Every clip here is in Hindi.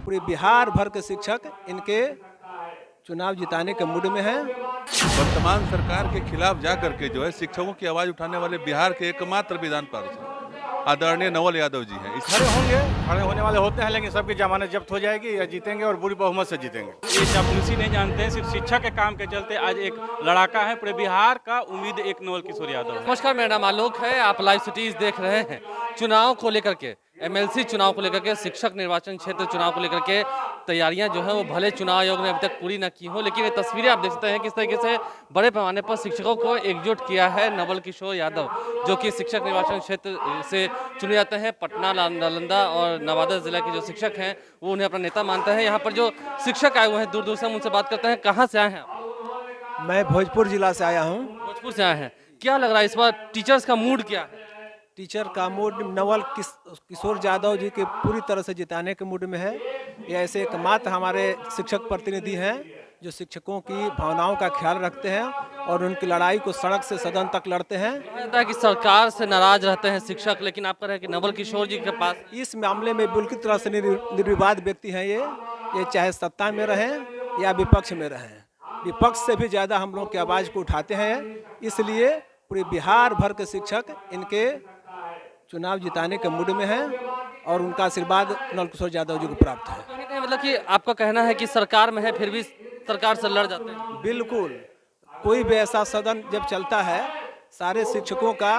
पूरे बिहार भर के शिक्षक इनके चुनाव जिताने के मूड में हैं। वर्तमान सरकार के खिलाफ जा करके जो है शिक्षकों की आवाज उठाने वाले बिहार के एकमात्र विधान पार्षद आदरणीय नवल यादव जी हैं। खड़े होंगे, खड़े होने वाले होते हैं, लेकिन सबकी जमानत जब्त हो जाएगी या जीतेंगे और बुरी बहुमत से जीतेंगे। ये चापलूसी नहीं जानते हैं, सिर्फ शिक्षा के काम के चलते आज एक लड़ाका है। पूरे बिहार का उम्मीद एक नवल किशोर यादव है। नमस्कार, मेरा नाम आलोक है। आप लाइव सिटीज देख रहे हैं। चुनाव को लेकर के, एमएलसी चुनाव को लेकर के, शिक्षक निर्वाचन क्षेत्र चुनाव को लेकर के तैयारियां जो है वो भले चुनाव आयोग ने अभी तक पूरी न की हो, लेकिन ये तस्वीरें आप देख सकते हैं किस तरीके से बड़े पैमाने पर शिक्षकों को एकजुट किया है नवल किशोर यादव, जो कि शिक्षक निर्वाचन क्षेत्र से चुने जाते हैं। पटना, नालंदा और नवादा जिला के जो शिक्षक हैं वो उन्हें अपना नेता मानते हैं। यहाँ पर जो शिक्षक आए हुए हैं दूर दूर से, हम उनसे बात करते हैं। कहाँ से आए हैं आप? मैं भोजपुर जिला से आया हूँ। भोजपुर से आए हैं। क्या लग रहा है इस बार टीचर्स का मूड क्या है? टीचर का मूड नवल किशोर यादव जी के पूरी तरह से जिताने के मूड में है। ये ऐसे एकमात्र हमारे शिक्षक प्रतिनिधि हैं जो शिक्षकों की भावनाओं का ख्याल रखते हैं और उनकी लड़ाई को सड़क से सदन तक लड़ते हैं। कहता है कि सरकार से नाराज रहते हैं शिक्षक, लेकिन आप कह रहे हैं कि नवल किशोर जी के पास इस मामले में बिल्कुल तरह से निर्विवाद व्यक्ति हैं ये चाहे सत्ता में रहें या विपक्ष में रहें। विपक्ष से भी ज़्यादा हम लोग की आवाज़ को उठाते हैं, इसलिए पूरे बिहार भर के शिक्षक इनके चुनाव जिताने के मूड में हैं और उनका आशीर्वाद नवल किशोर यादव जी को प्राप्त है। कहीं कहीं मतलब कि आपका कहना है कि सरकार में है फिर भी सरकार से लड़ जाते हैं? बिल्कुल, कोई भी ऐसा सदन जब चलता है सारे शिक्षकों का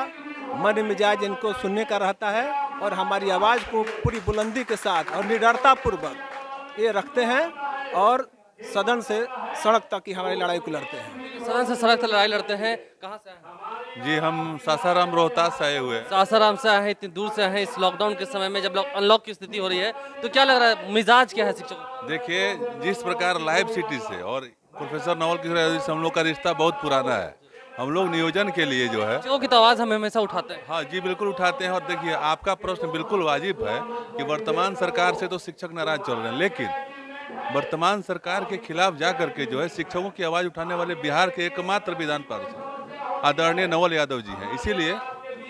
मन मिजाज इनको सुनने का रहता है और हमारी आवाज़ को पूरी बुलंदी के साथ और निडरता पूर्वक ये रखते हैं और सदन से सड़क तक की हमारी लड़ाई को लड़ते हैं। सदन से सड़क तक लड़ाई लड़ते हैं। कहाँ से आए हैं? जी हम सासाराम रोहतास से आए हुए हैं। सासाराम से आए हैं, इतनी दूर से आए हैं। इस लॉकडाउन के समय में जब अनलॉक की स्थिति हो रही है तो क्या लग रहा है, मिजाज क्या है शिक्षकों? देखिए जिस प्रकार लाइव सिटी से और प्रोफेसर नवल किशोर यादव जी से हम लोग का रिश्ता बहुत पुराना है। हम लोग नियोजन के लिए जो है शिक्षकों की तो आवाज़ हम हमेशा उठाते हैं। हाँ जी बिल्कुल उठाते हैं। और देखिए आपका प्रश्न बिल्कुल वाजिब है कि वर्तमान सरकार से तो शिक्षक नाराज चल रहे हैं, लेकिन वर्तमान सरकार के खिलाफ जा करके जो है शिक्षकों की आवाज उठाने वाले बिहार के एकमात्र विधान पार्षद आदरणीय नवल यादव जी हैं। इसीलिए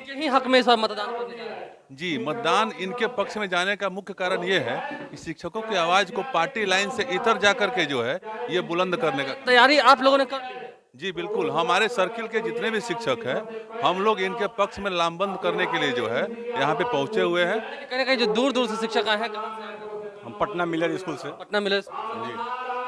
यही हक में इस बार मतदान करने जा रहे हैं। जी मतदान इनके पक्ष में जाने का मुख्य कारण ये है कि शिक्षकों की आवाज को पार्टी लाइन से इतर जा करके जो है ये बुलंद करने का तैयारी आप लोगों ने कर ली है? जी बिल्कुल, हमारे सर्किल के जितने भी शिक्षक हैं हम लोग इनके पक्ष में लामबंद करने के लिए जो है यहाँ पे पहुंचे हुए हैं। कहीं ना कहीं जो दूर दूर से शिक्षक आए हैं, कहाँ से आए हैं? हम पटना मिलर स्कूल से। पटना मिले जी।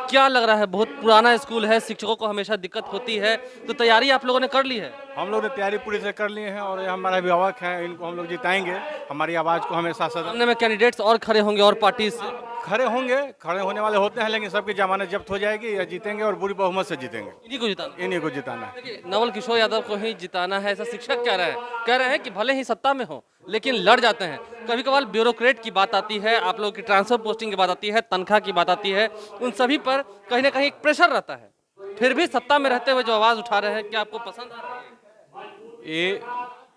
क्या लग रहा है, बहुत पुराना स्कूल है, शिक्षकों को हमेशा दिक्कत होती है, तो तैयारी आप लोगों ने कर ली है? हम लोग ने तैयारी पूरी से कर लिए हैं और ये हमारे अभिभावक हैं, इनको हम लोग जिताएंगे। हमारी आवाज़ को हमेशा सदन सामने में कैंडिडेट्स और खड़े होंगे और पार्टी से खड़े होंगे, खड़े होने वाले होते हैं, लेकिन सबकी जमानत जब्त हो जाएगी या जीतेंगे और बुरी बहुमत से जीतेंगे। इन्हीं को जिताना। इन्हीं को जिताना है। देखिए, नवल किशोर यादव को ही जिताना है ऐसा शिक्षक कह रहे हैं कि भले ही सत्ता में हो लेकिन लड़ जाते हैं। कभी कभार ब्यूरोक्रेट की बात आती है, आप लोगों की ट्रांसफर पोस्टिंग की बात आती है, तनख्वाह की बात आती है, उन सभी पर कहीं ना कहीं एक प्रेशर रहता है। फिर भी सत्ता में रहते हुए जो आवाज़ उठा रहे हैं, क्या आपको पसंद आ रहा है? ये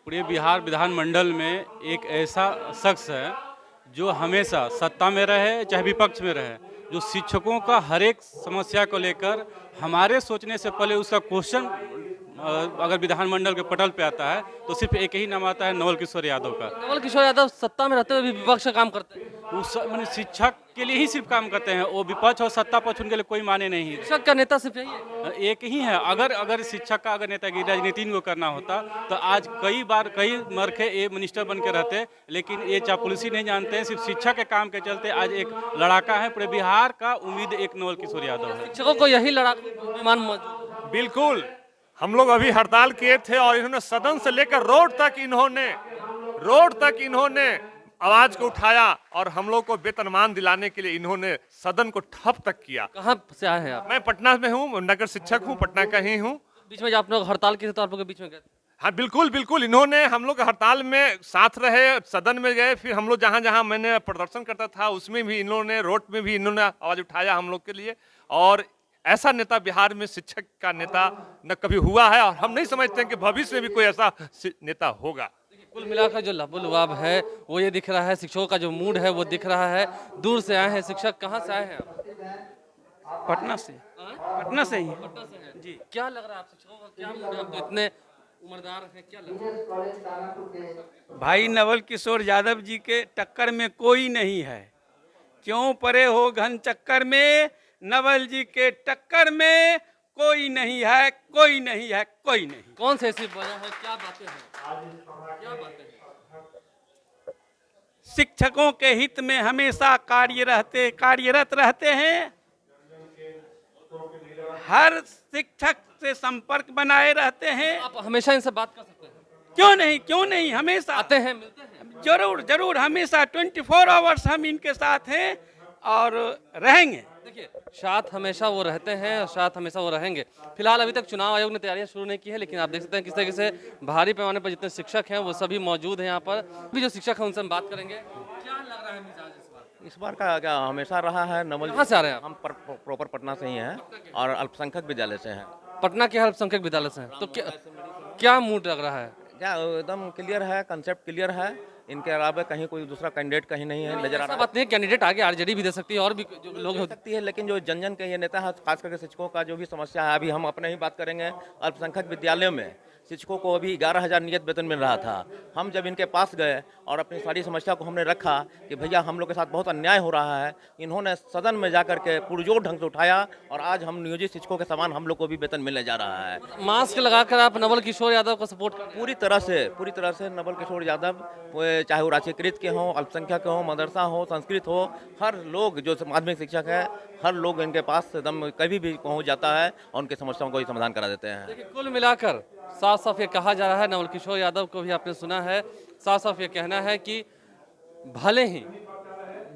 पूरे बिहार विधानमंडल में एक ऐसा शख्स है जो हमेशा सत्ता में रहे चाहे विपक्ष में रहे, जो शिक्षकों का हर एक समस्या को लेकर हमारे सोचने से पहले उसका क्वेश्चन अगर विधानमंडल के पटल पे आता है तो सिर्फ एक ही नाम आता है, नवल किशोर यादव का। नवल किशोर यादव सत्ता में रहते हुए भी विपक्ष का काम करते हैं। मैंने शिक्षक के लिए ही सिर्फ काम करते हैं, वो विपक्ष और सत्ता पक्ष उनके लिए कोई माने नहीं है। शिक्षक का नेता सिर्फ यही है, एक ही है। अगर शिक्षक का अगर नेतागिरी राजनीति को करना होता तो आज कई मरखे ये मिनिस्टर बन के रहते, लेकिन ये चापलूसी नहीं जानते हैं, सिर्फ शिक्षा के काम के चलते आज एक लड़ाका है। पूरे बिहार का उम्मीद एक नवल किशोर यादव है। शिक्षकों को यही लड़ाकू विमान मौजूद। बिल्कुल, हम लोग अभी हड़ताल किए थे और इन्होंने सदन से लेकर रोड तक इन्होंने आवाज को उठाया और हम लोग को वेतनमान दिलाने के लिए इन्होंने सदन को ठप तक किया। कहाँ से आए हैं आप? मैं पटना में हूँ, नगर शिक्षक हूँ, पटना का ही हूँ। बीच में जब आप लोग हड़ताल की थी तो आप लोग के बीच में गए? हाँ बिल्कुल, इन्होंने हम लोग हड़ताल में साथ रहे, सदन में गए, फिर हम लोग जहाँ जहाँ मैंने प्रदर्शन करता था उसमें भी इन्होंने, रोड में भी इन्होंने आवाज उठाया हम लोग के लिए। और ऐसा नेता बिहार में शिक्षक का नेता न कभी हुआ है और हम नहीं समझते हैं कि भविष्य में भी कोई ऐसा नेता होगा। कुल मिलाकर जो लबुलवाब है वो ये दिख रहा है, शिक्षकों का जो मूड है वो दिख रहा है। दूर से आए हैं शिक्षक, कहाँ से आए हैं आप? पटना से। पटना से ही पटना से हैं जी। क्या लग रहा है आप शिक्षकों का क्या मूड है? आप तो इतने उम्रदार हैं, क्या लग रहा है? भाई नवल किशोर यादव जी के टक्कर में कोई नहीं है। क्यों परे हो घन चक्कर में, नवल जी के टक्कर में कोई नहीं है, कोई नहीं है, कोई नहीं। कौन सी ऐसी वजह है, क्या बातें हैं, क्या बातें हैं? शिक्षकों के हित में हमेशा कार्यरत रहते हैं। हर शिक्षक से संपर्क बनाए रहते हैं। आप हमेशा इनसे बात कर सकते हैं? क्यों नहीं, हमेशा आते हैं, मिलते हैं? जरूर हमेशा 24 आवर्स हम इनके साथ हैं और रहेंगे। देखिए, साथ हमेशा वो रहते हैं और साथ हमेशा वो रहेंगे। फिलहाल अभी तक चुनाव आयोग ने तैयारियां शुरू नहीं की है, लेकिन आप देख सकते हैं किस तरीके से भारी पैमाने पर जितने शिक्षक हैं वो सभी मौजूद हैं यहाँ पर। भी जो शिक्षक हैं उनसे हम बात करेंगे। क्या लग रहा है मिजाज इस बार का क्या हमेशा रहा है नवल। कहाँ से आ रहे हैं आप? हम प्रॉपर पटना से ही हैं और अल्पसंख्यक विद्यालय से हैं। पटना के अल्पसंख्यक विद्यालय से हैं, तो क्या मूड लग रहा है? क्या एकदम क्लियर है, कंसेप्ट क्लियर है। इनके अलावा कहीं कोई दूसरा कैंडिडेट कहीं नहीं है नजर आ रहा। बात नहीं, कैंडिडेट आगे आरजेडी भी दे सकती है और भी जो लोग हो सकती है, लेकिन जो जन के ये नेता है, खास करके शिक्षकों का जो भी समस्या है, अभी हम अपने ही बात करेंगे। अल्पसंख्यक विद्यालयों में शिक्षकों को अभी 11,000 नियत वेतन मिल रहा था। हम जब इनके पास गए और अपनी सारी समस्या को हमने रखा कि भैया हम लोग के साथ बहुत अन्याय हो रहा है, इन्होंने सदन में जाकर के पुरजोर ढंग से उठाया और आज हम नियोजित शिक्षकों के समान हम लोग को भी वेतन मिलने जा रहा है। मास्क लगाकर आप नवल किशोर यादव को सपोर्ट कर? पूरी तरह से नवल किशोर यादव, चाहे वो राजकीयकृत के हों, अल्पसंख्यक के हों, मदरसा हो, संस्कृत हो, हर लोग जो माध्यमिक शिक्षक है, हर लोग इनके पास एकदम कभी भी पहुंच जाता है और उनके समस्याओं को ही समाधान करा देते हैं। देखिए, कुल मिलाकर साफ साफ ये कहा जा रहा है, नवल किशोर यादव को भी आपने सुना है, साफ साफ ये कहना है कि भले ही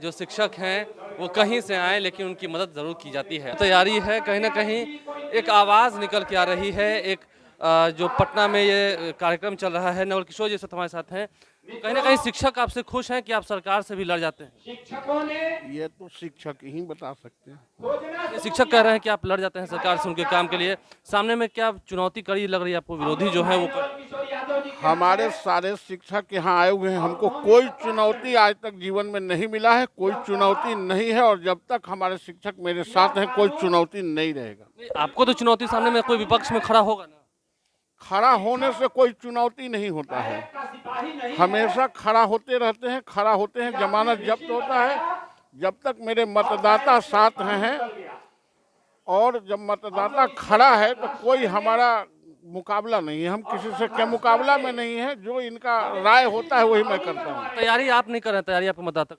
जो शिक्षक हैं वो कहीं से आए लेकिन उनकी मदद जरूर की जाती है। तैयारी है, कहीं ना कहीं एक आवाज़ निकल के आ रही है। एक जो पटना में ये कार्यक्रम चल रहा है, नवल किशोर जी हमारे साथ हैं, तो कहीं ना कहीं शिक्षक आपसे खुश हैं कि आप सरकार से भी लड़ जाते हैं? ये तो शिक्षक ही बता सकते हैं। शिक्षक कह रहे हैं कि आप लड़ जाते हैं सरकार से उनके काम के लिए। सामने में क्या चुनौती कड़ी लग रही है आपको? विरोधी जो है वो हमारे सारे शिक्षक यहाँ आए हुए हैं, हमको कोई चुनौती आज तक जीवन में नहीं मिला है, कोई चुनौती नहीं है और जब तक हमारे शिक्षक मेरे साथ हैं कोई चुनौती नहीं रहेगा। आपको तो चुनौती सामने में कोई विपक्ष में खड़ा होगा ना? खड़ा होने से कोई चुनौती नहीं होता है, हमेशा खड़ा होते रहते हैं, खड़ा होते हैं। जमानत जब्त होता है जब तक मेरे मतदाता साथ हैं और जब मतदाता खड़ा है तो कोई हमारा मुकाबला नहीं है। हम किसी से क्या मुकाबला में नहीं है, जो इनका राय होता है वही मैं करता हूँ। तैयारी आप नहीं कर रहे, तैयारी आपके मतदाता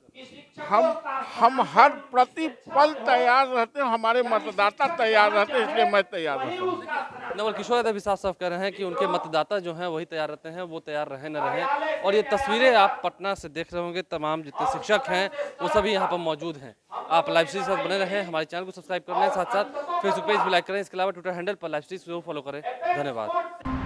हम हर प्रतिपल तैयार रहते हैं, हमारे मतदाता तैयार रहते हैं, इसलिए मैं तैयार रहता हूँ। नवल किशोर यादव भी साफ साफ कह रहे हैं कि उनके मतदाता जो हैं वही तैयार रहते हैं, वो तैयार रहे न रहे। और ये तस्वीरें आप पटना से देख रहे होंगे, तमाम जितने शिक्षक हैं वो सभी यहाँ पर मौजूद हैं। आप लाइव स्ट्रीम के साथ बने रहें, हमारे चैनल को सब्सक्राइब कर लें, साथ साथ फेसबुक पेज भी लाइक करें, इसके अलावा ट्विटर हैंडल पर लाइव स्ट्रीम जरूर फॉलो करें। धन्यवाद।